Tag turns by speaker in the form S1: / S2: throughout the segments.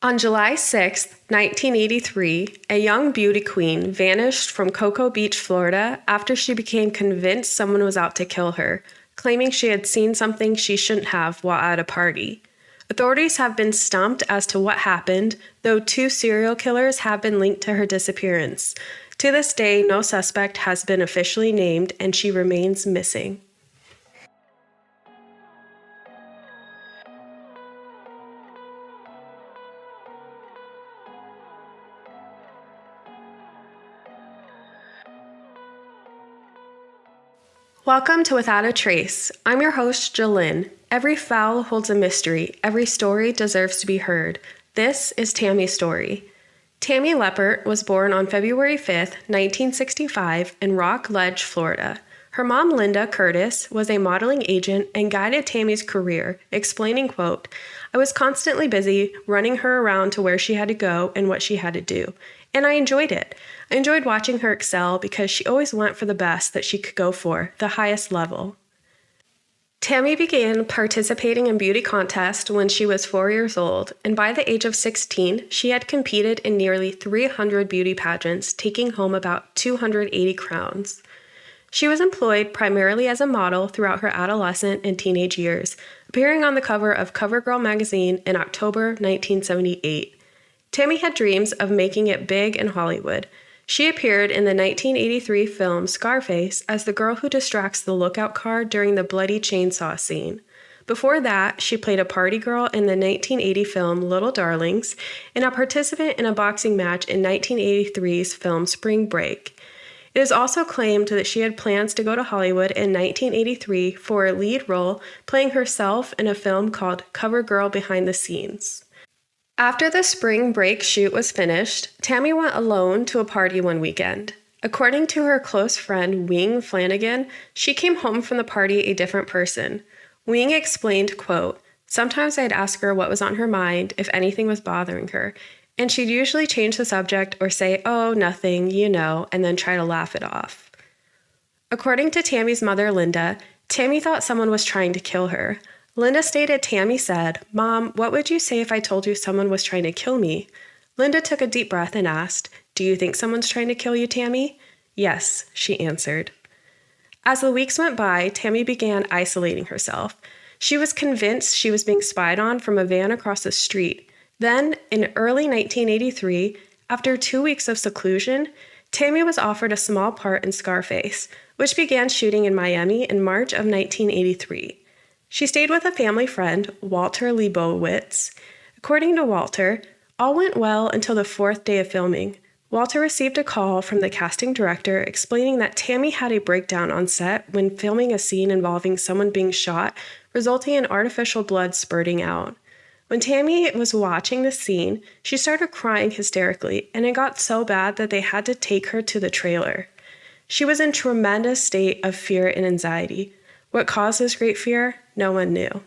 S1: On July 6, 1983, a young beauty queen vanished from Cocoa Beach, Florida, after she became convinced someone was out to kill her, claiming she had seen something she shouldn't have while at a party. Authorities have been stumped as to what happened, though 2 serial killers have been linked to her disappearance. To this day, no suspect has been officially named, and she remains missing. Welcome to Without a Trace. I'm your host, Jolynn. Every file holds a mystery. Every story deserves to be heard. This is Tammy's story. Tammy Leppert was born on February 5th, 1965, in Rock Ledge, Florida. Her mom, Linda Curtis, was a modeling agent and guided Tammy's career, explaining, quote, "I was constantly busy running her around to where she had to go and what she had to do. And I enjoyed it. I enjoyed watching her excel because she always went for the best that she could go for, the highest level." Tammy began participating in beauty contests when she was 4 years old, and by the age of 16, she had competed in nearly 300 beauty pageants, taking home about 280 crowns. She was employed primarily as a model throughout her adolescent and teenage years, appearing on the cover of CoverGirl magazine in October 1978. Tammy had dreams of making it big in Hollywood. She appeared in the 1983 film Scarface as the girl who distracts the lookout car during the bloody chainsaw scene. Before that, she played a party girl in the 1980 film Little Darlings and a participant in a boxing match in 1983's film Spring Break. It is also claimed that she had plans to go to Hollywood in 1983 for a lead role, playing herself in a film called CoverGirl Behind the Scenes. After the Spring Break shoot was finished, Tammy went alone to a party one weekend. According to her close friend Wing Flanagan, she came home from the party a different person. Wing explained, quote, "Sometimes I'd ask her what was on her mind, if anything was bothering her, and she'd usually change the subject or say, 'Oh, nothing, you know,' and then try to laugh it off." According to Tammy's mother, Linda, Tammy thought someone was trying to kill her. Linda stated Tammy said, "Mom, what would you say if I told you someone was trying to kill me?" Linda took a deep breath and asked, "Do you think someone's trying to kill you, Tammy?" "Yes," she answered. As the weeks went by, Tammy began isolating herself. She was convinced she was being spied on from a van across the street. Then, in early 1983, after 2 weeks of seclusion, Tammy was offered a small part in Scarface, which began shooting in Miami in March of 1983. She stayed with a family friend, Walter Leibowitz. According to Walter, all went well until the 4th day of filming. Walter received a call from the casting director explaining that Tammy had a breakdown on set when filming a scene involving someone being shot, resulting in artificial blood spurting out. When Tammy was watching the scene, she started crying hysterically, and it got so bad that they had to take her to the trailer. She was in tremendous state of fear and anxiety. What caused this great fear? No one knew.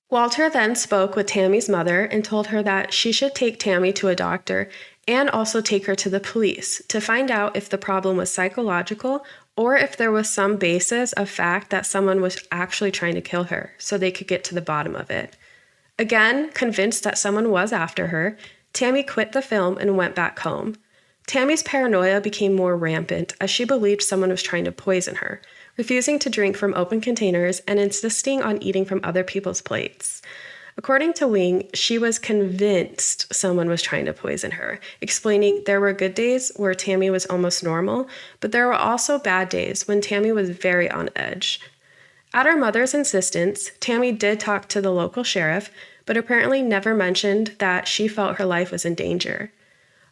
S1: Walter then spoke with Tammy's mother and told her that she should take Tammy to a doctor and also take her to the police to find out if the problem was psychological or if there was some basis of fact that someone was actually trying to kill her so they could get to the bottom of it. Again, convinced that someone was after her, Tammy quit the film and went back home. Tammy's paranoia became more rampant as she believed someone was trying to poison her, refusing to drink from open containers and insisting on eating from other people's plates. According to Wing, she was convinced someone was trying to poison her, explaining there were good days where Tammy was almost normal, but there were also bad days when Tammy was very on edge. At her mother's insistence, Tammy did talk to the local sheriff, but apparently never mentioned that she felt her life was in danger.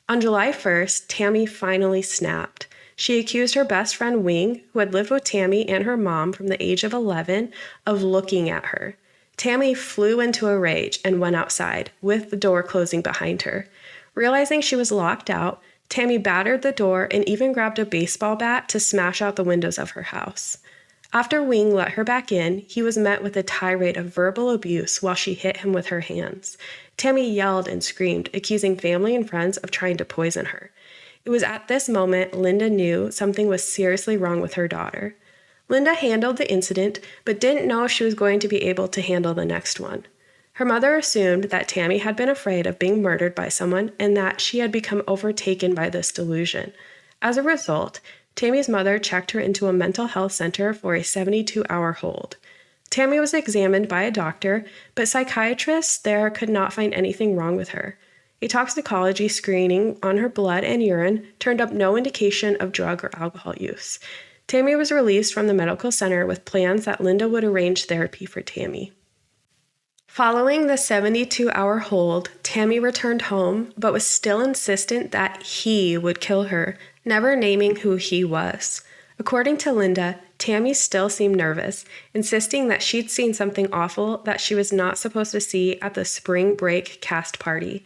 S1: On July 1st, Tammy finally snapped. She accused her best friend Wing, who had lived with Tammy and her mom from the age of 11, of looking at her. Tammy flew into a rage and went outside, with the door closing behind her. Realizing she was locked out, Tammy battered the door and even grabbed a baseball bat to smash out the windows of her house. After Wing let her back in, he was met with a tirade of verbal abuse while she hit him with her hands. Tammy yelled and screamed, accusing family and friends of trying to poison her. It was at this moment Linda knew something was seriously wrong with her daughter. Linda handled the incident, but didn't know if she was going to be able to handle the next one. Her mother assumed that Tammy had been afraid of being murdered by someone and that she had become overtaken by this delusion. As a result, Tammy's mother checked her into a mental health center for a 72-hour hold. Tammy was examined by a doctor, but psychiatrists there could not find anything wrong with her. A toxicology screening on her blood and urine turned up no indication of drug or alcohol use. Tammy was released from the medical center with plans that Linda would arrange therapy for Tammy. Following the 72-hour hold, Tammy returned home, but was still insistent that he would kill her, never naming who he was. According to Linda, Tammy still seemed nervous, insisting that she'd seen something awful that she was not supposed to see at the spring break cast party.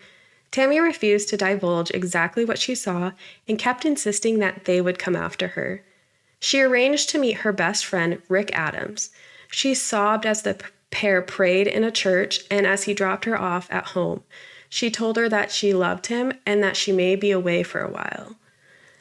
S1: Tammy refused to divulge exactly what she saw and kept insisting that they would come after her. She arranged to meet her best friend, Rick Adams. She sobbed as the pair prayed in a church and as he dropped her off at home. She told her that she loved him and that she may be away for a while.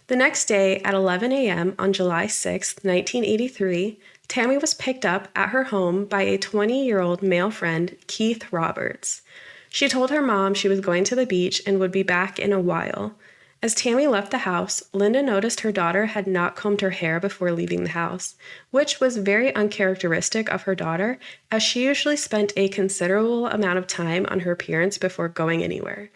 S1: The next day at 11 a.m. on July 6, 1983, Tammy was picked up at her home by a 20-year-old male friend, Keith Roberts. She told her mom she was going to the beach and would be back in a while. As Tammy left the house, Linda noticed her daughter had not combed her hair before leaving the house, which was very uncharacteristic of her daughter, as she usually spent a considerable amount of time on her appearance before going anywhere.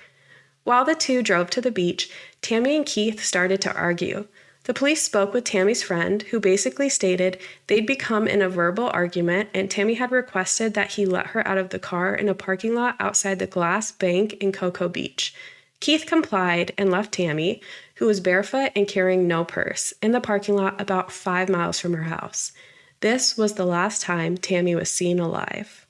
S1: While the two drove to the beach, Tammy and Keith started to argue. The police spoke with Tammy's friend, who basically stated they'd become in a verbal argument and Tammy had requested that he let her out of the car in a parking lot outside the Glass Bank in Cocoa Beach. Keith complied and left Tammy, who was barefoot and carrying no purse, in the parking lot about 5 miles from her house. This was the last time Tammy was seen alive.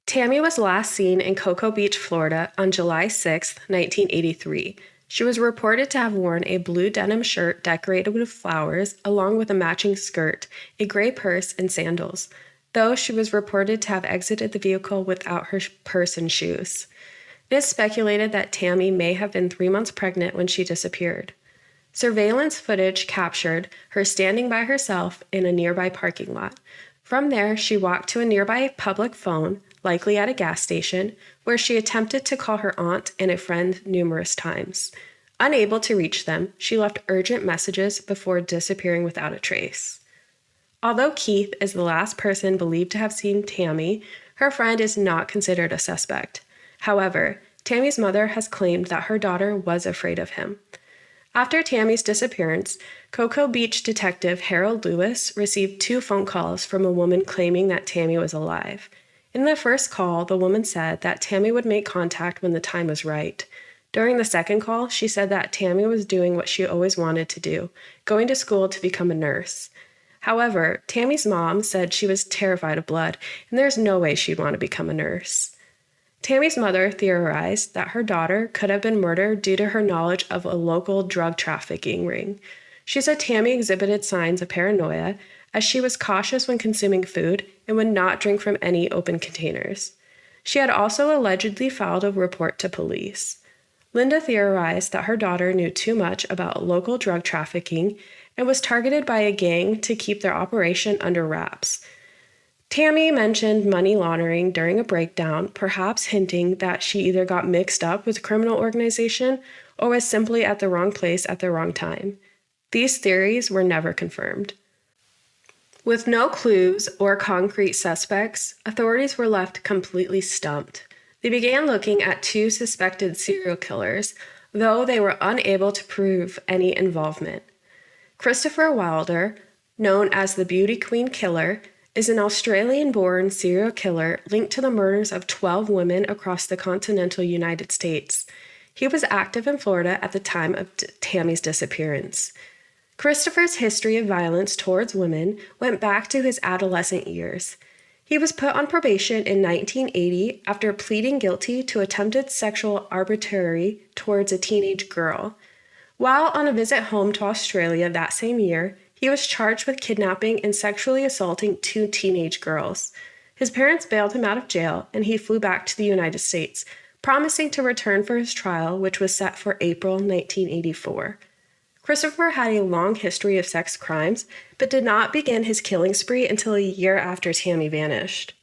S1: Tammy was last seen in Cocoa Beach, Florida on July 6, 1983. She was reported to have worn a blue denim shirt decorated with flowers, along with a matching skirt, a gray purse, and sandals, though she was reported to have exited the vehicle without her purse and shoes. It is speculated that Tammy may have been 3 months pregnant when she disappeared. Surveillance footage captured her standing by herself in a nearby parking lot. From there, she walked to a nearby public phone, likely at a gas station, where she attempted to call her aunt and a friend numerous times. Unable to reach them, she left urgent messages before disappearing without a trace. Although Keith is the last person believed to have seen Tammy, her friend is not considered a suspect. However, Tammy's mother has claimed that her daughter was afraid of him. After Tammy's disappearance, Cocoa Beach detective Harold Lewis received 2 phone calls from a woman claiming that Tammy was alive. In the first call, the woman said that Tammy would make contact when the time was right. During the second call, she said that Tammy was doing what she always wanted to do, going to school to become a nurse. However, Tammy's mom said she was terrified of blood, and there's no way she'd want to become a nurse. Tammy's mother theorized that her daughter could have been murdered due to her knowledge of a local drug trafficking ring. She said Tammy exhibited signs of paranoia, as she was cautious when consuming food and would not drink from any open containers. She had also allegedly filed a report to police. Linda theorized that her daughter knew too much about local drug trafficking and was targeted by a gang to keep their operation under wraps. Tammy mentioned money laundering during a breakdown, perhaps hinting that she either got mixed up with a criminal organization or was simply at the wrong place at the wrong time. These theories were never confirmed. With no clues or concrete suspects, authorities were left completely stumped. They began looking at 2 suspected serial killers, though they were unable to prove any involvement. Christopher Wilder, known as the Beauty Queen Killer, is an Australian-born serial killer linked to the murders of 12 women across the continental United States. He was active in Florida at the time of Tammy's disappearance. Christopher's history of violence towards women went back to his adolescent years. He was put on probation in 1980 after pleading guilty to attempted sexual arbitrary towards a teenage girl. While on a visit home to Australia that same year, he was charged with kidnapping and sexually assaulting 2 teenage girls. His parents bailed him out of jail, and he flew back to the United States, promising to return for his trial, which was set for April 1984. Christopher had a long history of sex crimes, but did not begin his killing spree until a year after Tammy vanished.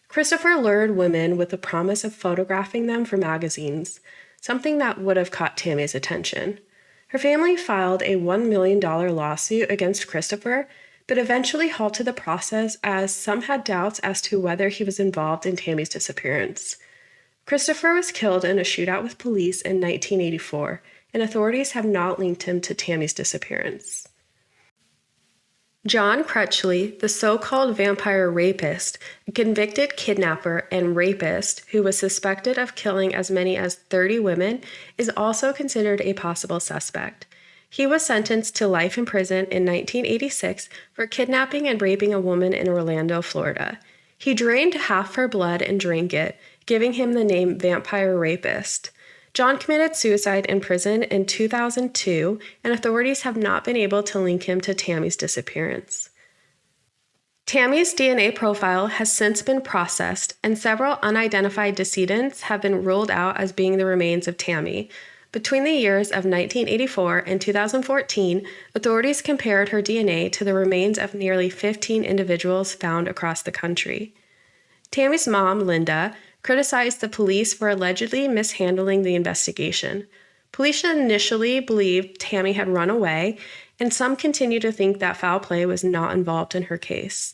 S1: Christopher lured women with the promise of photographing them for magazines, something that would have caught Tammy's attention. Her family filed a $1 million lawsuit against Christopher, but eventually halted the process as some had doubts as to whether he was involved in Tammy's disappearance. Christopher was killed in a shootout with police in 1984, and authorities have not linked him to Tammy's disappearance. John Crutchley, the so-called vampire rapist, a convicted kidnapper and rapist who was suspected of killing as many as 30 women, is also considered a possible suspect. He was sentenced to life in prison in 1986 for kidnapping and raping a woman in Orlando, Florida. He drained half her blood and drank it, giving him the name Vampire Rapist. John committed suicide in prison in 2002, and authorities have not been able to link him to Tammy's disappearance. Tammy's DNA profile has since been processed, and several unidentified decedents have been ruled out as being the remains of Tammy. Between the years of 1984 and 2014, authorities compared her DNA to the remains of nearly 15 individuals found across the country. Tammy's mom, Linda, criticized the police for allegedly mishandling the investigation. Police initially believed Tammy had run away, and some continue to think that foul play was not involved in her case.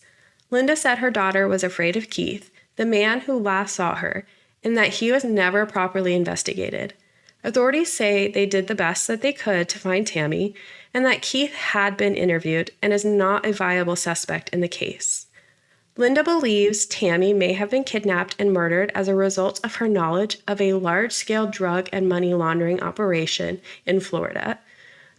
S1: Linda said her daughter was afraid of Keith, the man who last saw her, and that he was never properly investigated. Authorities say they did the best that they could to find Tammy, and that Keith had been interviewed and is not a viable suspect in the case. Linda believes Tammy may have been kidnapped and murdered as a result of her knowledge of a large-scale drug and money laundering operation in Florida.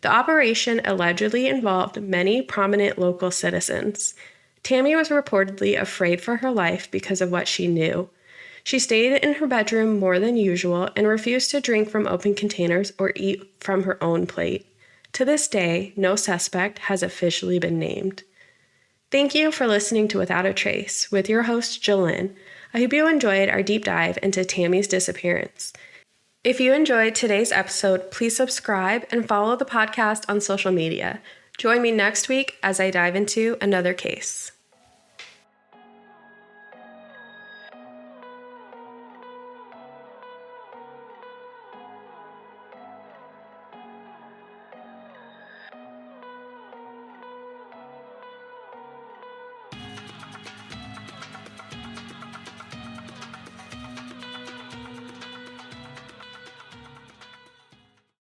S1: The operation allegedly involved many prominent local citizens. Tammy was reportedly afraid for her life because of what she knew. She stayed in her bedroom more than usual and refused to drink from open containers or eat from her own plate. To this day, no suspect has officially been named. Thank you for listening to Without a Trace with your host, Jolyn. I hope you enjoyed our deep dive into Tammy's disappearance. If you enjoyed today's episode, please subscribe and follow the podcast on social media. Join me next week as I dive into another case.